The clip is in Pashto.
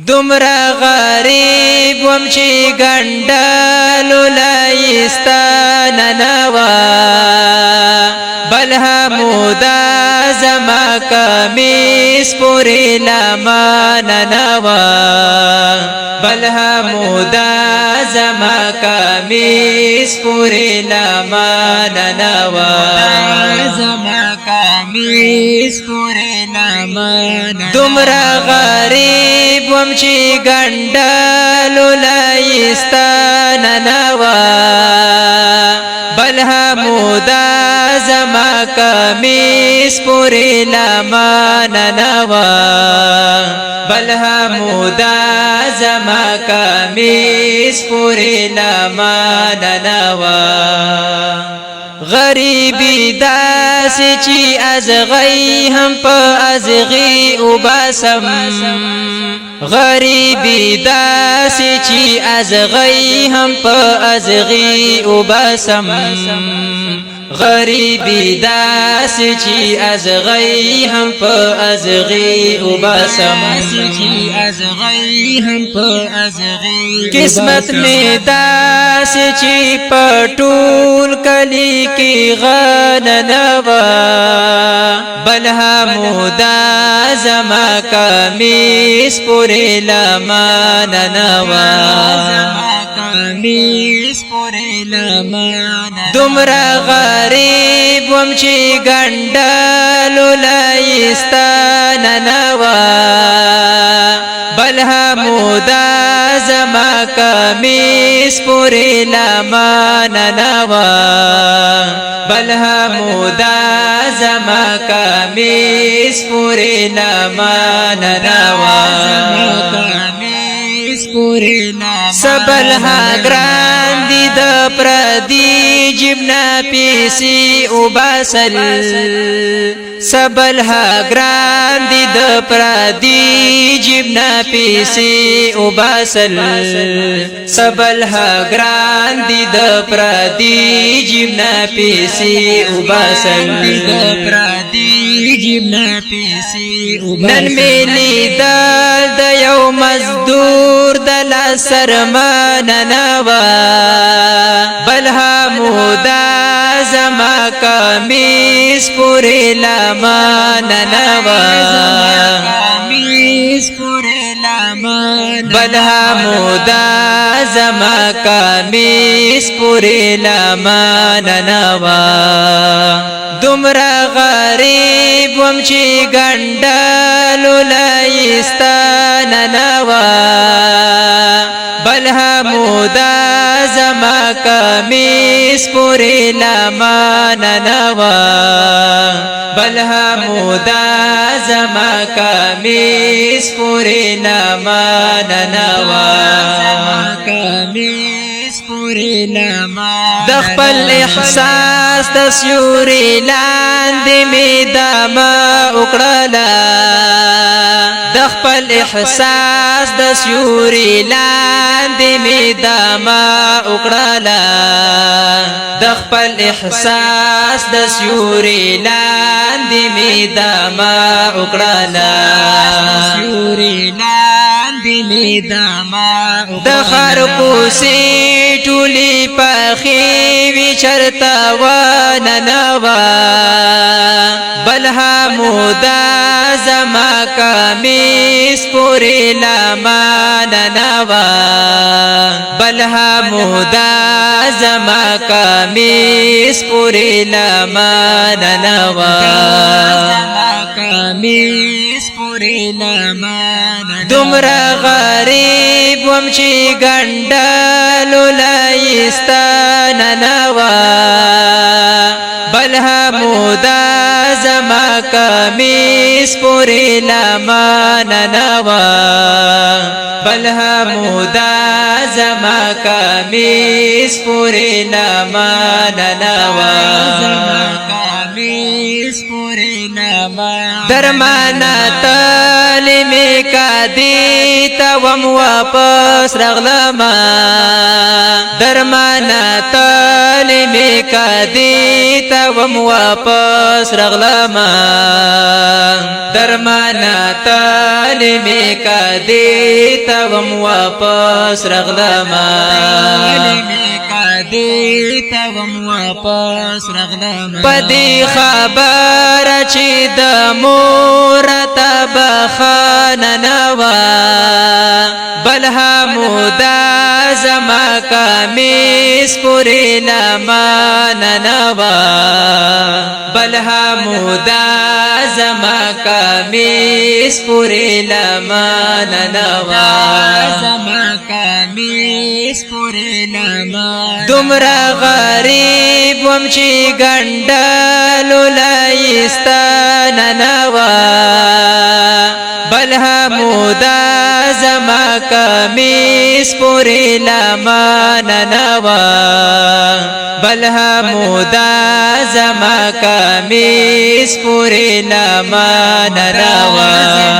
دومره غریب وم چې ګنډلو لایستا ننوا بل همودا زما کمیس پوری لما ننوا بل همودا زما کمیس پوری لما ننوا زما کمیس پوری لما دومره غریب وم چې ګنډلو لایستا ننوا بل همودا زما کمیس پوری لما ننوا بل همودا زما کمیس پوری لما ننوا غریبی داسی چی از غی هم پا از غی اوباسم غریبی داسی چی از غی هم پا از غی اوباسم غریبی داسی چی از غی هم پا از غی اوباسم قسمت میں داسی چی پټول کلی کی غننوا بل همودا زما کمیس پوری لما ننوا دومره غریب وم چې ګنډلو لایستا ننوا بل همودا زما کمیس پوری لما ننوا بل همودا زما کمیس پوری لما ننوا سبل ها گران دی د پردی جبنا پیسی اوباسل سبل ها گران دی د پردی جبنا پیسی اوباسل سبل ها گران دی د پردی جبنا پیسی اوباسل نن میلی دل د یو مزدور دل سرما ننوا بل همودا زما کمیس پوری لما ننوا بل همودا زما کمیس پوری لما ننوا دومره غریب وم چې ګنډلو لایستا ننوا بل همودا زما کمیس پوری لما ننوا بل همودا زما کمیس پوری لما ننوا د خپل احساس د سیوري لاندې می دما وکړلا د خپل احساس د سیوري لاندې می دما وکړلا د خپل احساس د سیوري لاندې می دما وکړلا د خرپوسي ټولي پخې وی چرتا و ننوا بل همودا زما کمیس پوری لما ننوا بل همودا زما کمیس پوری لما ننوا دومره غریب وم چې ګنډلو لایستا ننوا بل همودا زما کمیس پوری لما ننوا بل همودا زما کمیس پوری لما ننوا درمانا تل می کادی تا وم واپس رغلما درمانا تالی می کادی تا وم واپس رغلما درمانا تالی می کادی تا وم واپس رغلما پدی خبر چی د مور تب خاننوا بل حمودا زما کمیس پوری لماننوا بل حمودا زما کمیس پوری لماننوا دمرا غریب وم چی گندلو لایستان نوا بل حمودا زما کمیس پوری لمان نوا بل حمودا زما کمیس پوری لمان نوا